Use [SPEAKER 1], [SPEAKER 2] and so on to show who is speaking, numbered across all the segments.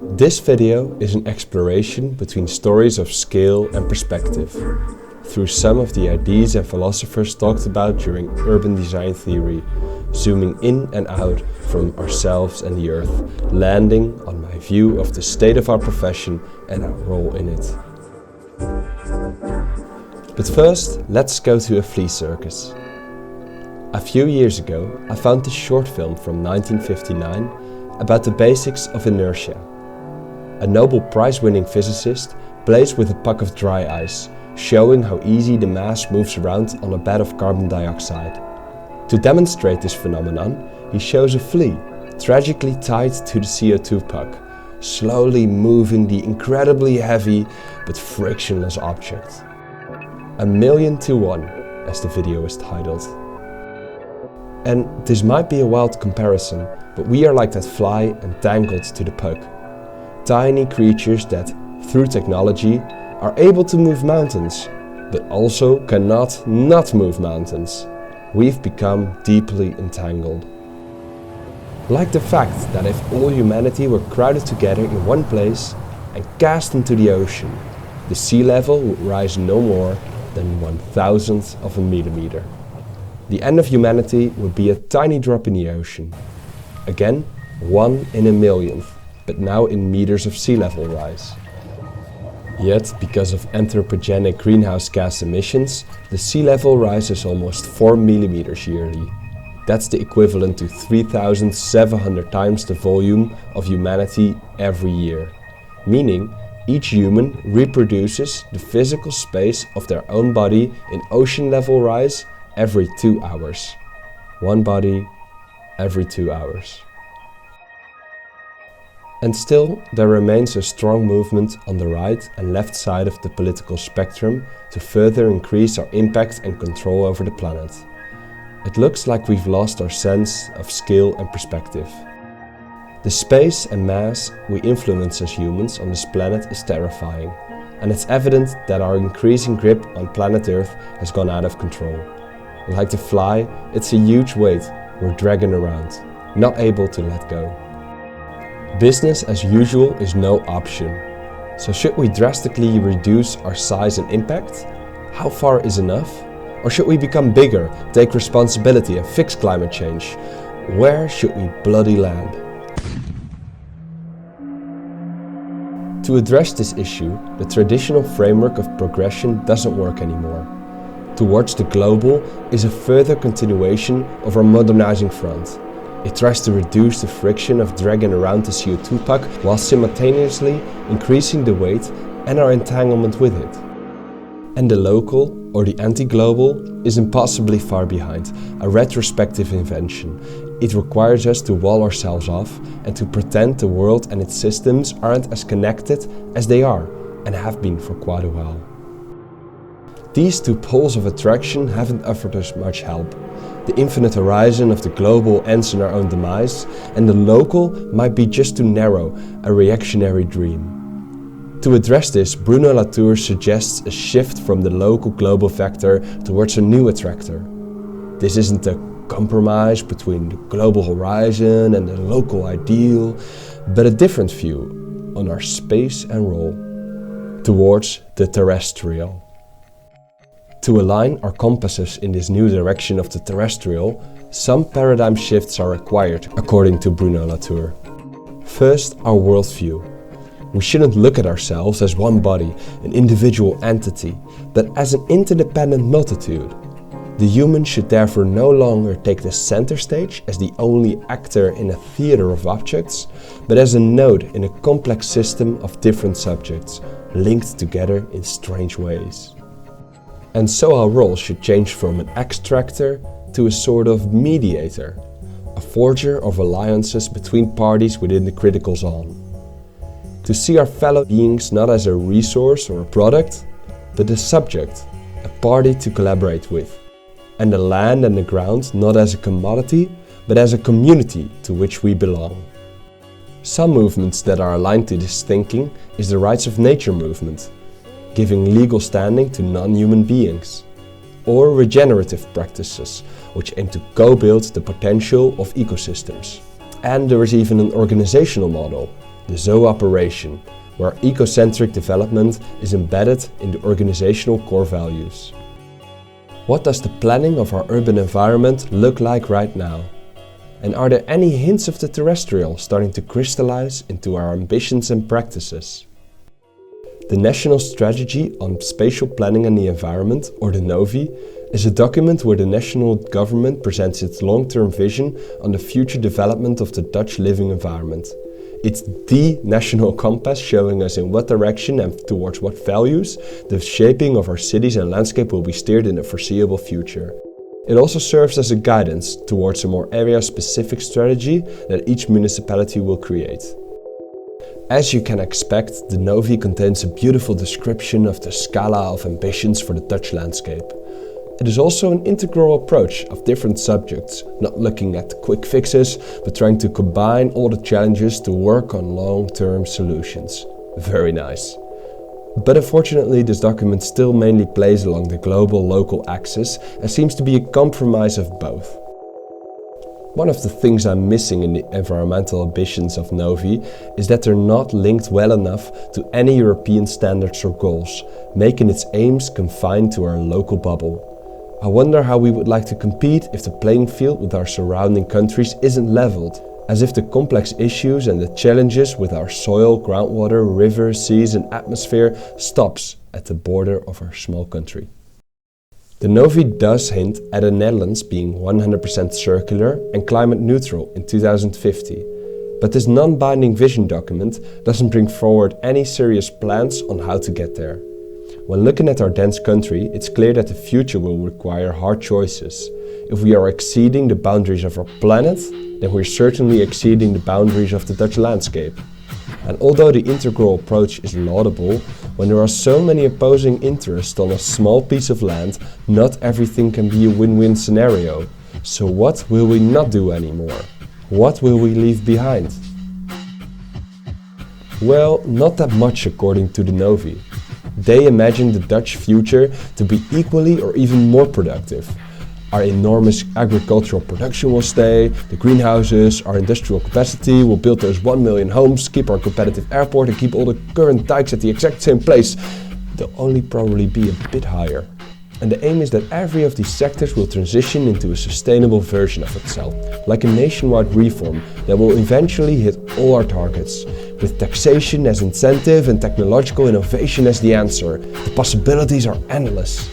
[SPEAKER 1] This video is an exploration between stories of scale and perspective, through some of the ideas and philosophers talked about during urban design theory, zooming in and out from ourselves and the earth, landing on my view of the state of our profession and our role in it. But first, let's go to a flea circus. A few years ago, I found this short film from 1959 about the basics of inertia. A Nobel Prize-winning physicist plays with a puck of dry ice, showing how easy the mass moves around on a bed of carbon dioxide. To demonstrate this phenomenon, he shows a flea, tragically tied to the CO2 puck, slowly moving the incredibly heavy but frictionless object. 1,000,000 to 1, as the video is titled. And this might be a wild comparison, but we are like that fly entangled to the puck. Tiny creatures that, through technology, are able to move mountains, but also cannot not move mountains. We've become deeply entangled. Like the fact that if all humanity were crowded together in one place and cast into the ocean, the sea level would rise no more than 1,000th of a millimeter. The end of humanity would be a tiny drop in the ocean. Again, 1 in a millionth, but now in meters of sea level rise. Yet, because of anthropogenic greenhouse gas emissions, the sea level rises almost 4 millimeters yearly. That's the equivalent to 3,700 times the volume of humanity every year. Meaning, each human reproduces the physical space of their own body in ocean level rise every 2 hours. One body every 2 hours. And still, there remains a strong movement on the right and left side of the political spectrum to further increase our impact and control over the planet. It looks like we've lost our sense of scale and perspective. The space and mass we influence as humans on this planet is terrifying, and it's evident that our increasing grip on planet Earth has gone out of control. Like the fly, it's a huge weight we're dragging around, not able to let go. Business as usual is no option. So should we drastically reduce our size and impact? How far is enough? Or should we become bigger, take responsibility and fix climate change? Where should we bloody land? To address this issue, the traditional framework of progression doesn't work anymore. Towards the global is a further continuation of our modernizing front. It tries to reduce the friction of dragging around the CO2 puck while simultaneously increasing the weight and our entanglement with it. And the local, or the anti-global, is impossibly far behind, a retrospective invention. It requires us to wall ourselves off and to pretend the world and its systems aren't as connected as they are and have been for quite a while. These two poles of attraction haven't offered us much help. The infinite horizon of the global ends in our own demise, and the local might be just too narrow, a reactionary dream. To address this, Bruno Latour suggests a shift from the local global factor towards a new attractor. This isn't a compromise between the global horizon and the local ideal, but a different view on our space and role, towards the terrestrial. To align our compasses in this new direction of the terrestrial, some paradigm shifts are required, according to Bruno Latour. First, our worldview. We shouldn't look at ourselves as one body, an individual entity, but as an interdependent multitude. The human should therefore no longer take the center stage as the only actor in a theater of objects, but as a node in a complex system of different subjects, linked together in strange ways. And so our role should change from an extractor to a sort of mediator, a forger of alliances between parties within the critical zone. To see our fellow beings not as a resource or a product, but a subject, a party to collaborate with. And the land and the ground not as a commodity, but as a community to which we belong. Some movements that are aligned to this thinking is the Rights of Nature movement, giving legal standing to non-human beings, or regenerative practices, which aim to co-build the potential of ecosystems. And there is even an organizational model, the ZO operation, where ecocentric development is embedded in the organizational core values. What does the planning of our urban environment look like right now? And are there any hints of the terrestrial starting to crystallize into our ambitions and practices? The National Strategy on Spatial Planning and the Environment, or the NOVI, is a document where the national government presents its long-term vision on the future development of the Dutch living environment. It's the national compass showing us in what direction and towards what values the shaping of our cities and landscape will be steered in the foreseeable future. It also serves as a guidance towards a more area-specific strategy that each municipality will create. As you can expect, the NOVI contains a beautiful description of the scala of ambitions for the Dutch landscape. It is also an integral approach of different subjects, not looking at quick fixes, but trying to combine all the challenges to work on long-term solutions. Very nice. But unfortunately, this document still mainly plays along the global-local axis and seems to be a compromise of both. One of the things I'm missing in the environmental ambitions of NOVI is that they're not linked well enough to any European standards or goals, making its aims confined to our local bubble. I wonder how we would like to compete if the playing field with our surrounding countries isn't leveled, as if the complex issues and the challenges with our soil, groundwater, rivers, seas and atmosphere stops at the border of our small country. The NOVI does hint at the Netherlands being 100% circular and climate neutral in 2050, but this non-binding vision document doesn't bring forward any serious plans on how to get there. When looking at our dense country, it's clear that the future will require hard choices. If we are exceeding the boundaries of our planet, then we're certainly exceeding the boundaries of the Dutch landscape. And although the integral approach is laudable, when there are so many opposing interests on a small piece of land, not everything can be a win-win scenario. So what will we not do anymore? What will we leave behind? Well, not that much according to the NOVI. They imagine the Dutch future to be equally or even more productive. Our enormous agricultural production will stay, the greenhouses, our industrial capacity, will build those 1 million homes, keep our competitive airport and keep all the current dikes at the exact same place. They'll only probably be a bit higher. And the aim is that every of these sectors will transition into a sustainable version of itself, like a nationwide reform that will eventually hit all our targets, with taxation as incentive and technological innovation as the answer. The possibilities are endless.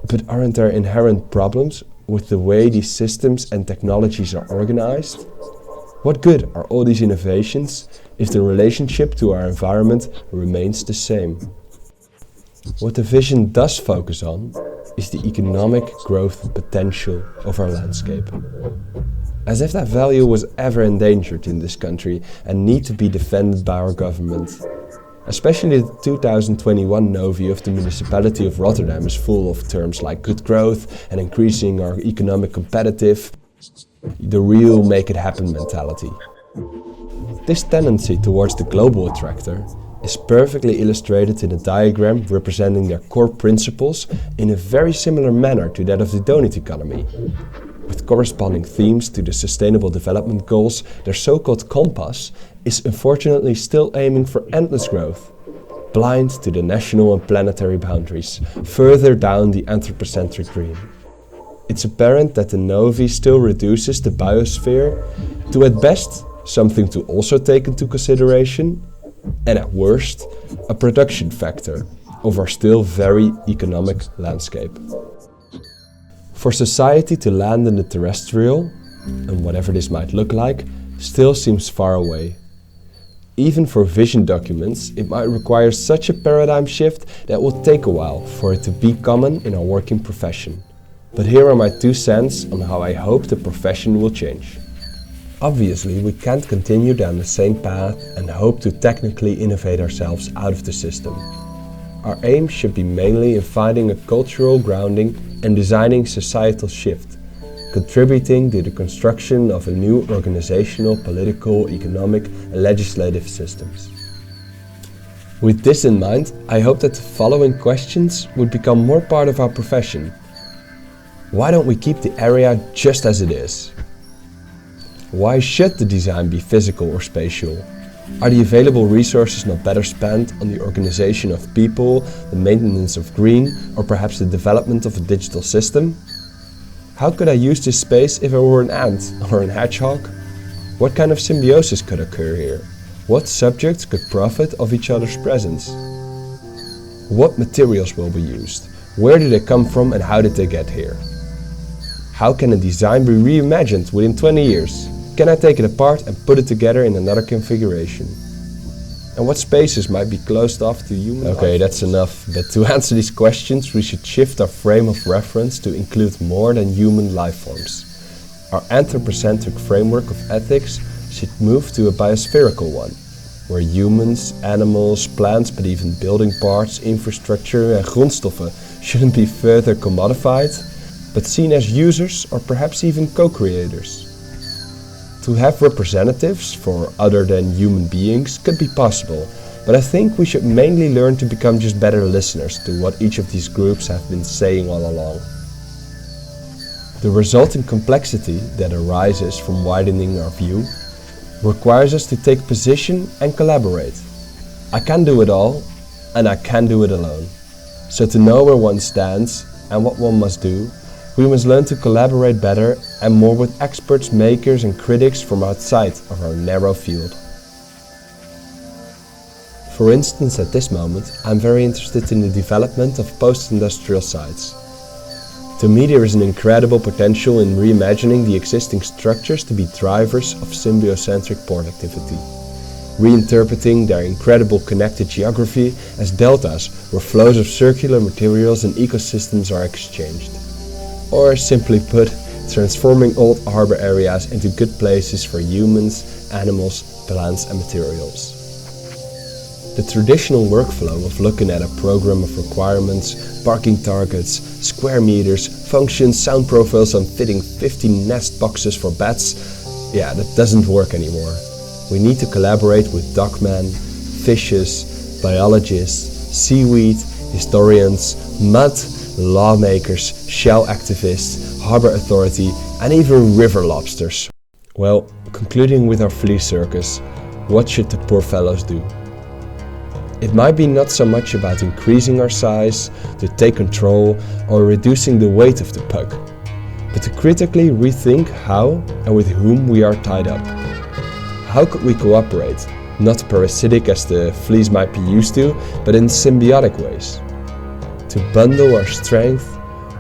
[SPEAKER 1] But aren't there inherent problems with the way these systems and technologies are organized? What good are all these innovations if the relationship to our environment remains the same? What the vision does focus on is the economic growth potential of our landscape. As if that value was ever endangered in this country and need to be defended by our government. Especially the 2021 NOVI of the municipality of Rotterdam is full of terms like good growth and increasing our economic competitive, the real make it happen mentality. This tendency towards the global attractor is perfectly illustrated in a diagram representing their core principles in a very similar manner to that of the Doughnut economy. With corresponding themes to the Sustainable Development Goals, their so-called compass is unfortunately still aiming for endless growth, blind to the national and planetary boundaries, further down the anthropocentric dream. It's apparent that the NOVI still reduces the biosphere to at best something to also take into consideration, and at worst, a production factor of our still very economic landscape. For society to land in the terrestrial, and whatever this might look like, still seems far away. Even for vision documents, it might require such a paradigm shift that will take a while for it to be common in our working profession. But here are my 2 cents on how I hope the profession will change. Obviously, we can't continue down the same path and hope to technically innovate ourselves out of the system. Our aim should be mainly in finding a cultural grounding and designing societal shift, contributing to the construction of a new organizational, political, economic and legislative systems. With this in mind, I hope that the following questions would become more part of our profession. Why don't we keep the area just as it is? Why should the design be physical or spatial? Are the available resources not better spent on the organization of people, the maintenance of green, or perhaps the development of a digital system? How could I use this space if I were an ant or a hedgehog? What kind of symbiosis could occur here? What subjects could profit of each other's presence? What materials will be used? Where did they come from and how did they get here? How can a design be reimagined within 20 years? Can I take it apart and put it together in another configuration? And what spaces might be closed off to human life? Okay, that's enough. But to answer these questions, we should shift our frame of reference to include more than human life forms. Our anthropocentric framework of ethics should move to a biospherical one, where humans, animals, plants, but even building parts, infrastructure and grondstoffen shouldn't be further commodified, but seen as users or perhaps even co-creators. To have representatives for other than human beings could be possible, but I think we should mainly learn to become just better listeners to what each of these groups have been saying all along. The resulting complexity that arises from widening our view requires us to take position and collaborate. I can't do it all, and I can't do it alone. So to know where one stands and what one must do, we must learn to collaborate better and more with experts, makers and critics from outside of our narrow field. For instance, at this moment, I'm very interested in the development of post-industrial sites. To me, there is an incredible potential in reimagining the existing structures to be drivers of symbiocentric port activity, reinterpreting their incredible connected geography as deltas where flows of circular materials and ecosystems are exchanged. Or simply put, transforming old harbor areas into good places for humans, animals, plants and materials. The traditional workflow of looking at a program of requirements, parking targets, square meters, functions, sound profiles and fitting 50 nest boxes for bats, that doesn't work anymore. We need to collaborate with dogmen, fishes, biologists, seaweed, historians, mud, lawmakers, shell activists, harbor authority and even river lobsters. Well, concluding with our flea circus, what should the poor fellows do? It might be not so much about increasing our size, to take control or reducing the weight of the pug, but to critically rethink how and with whom we are tied up. How could we cooperate, not parasitic as the fleas might be used to, but in symbiotic ways? To bundle our strength,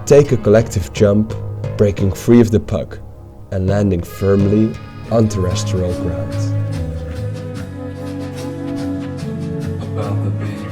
[SPEAKER 1] take a collective jump, breaking free of the pug and landing firmly on terrestrial ground.
[SPEAKER 2] About the beach.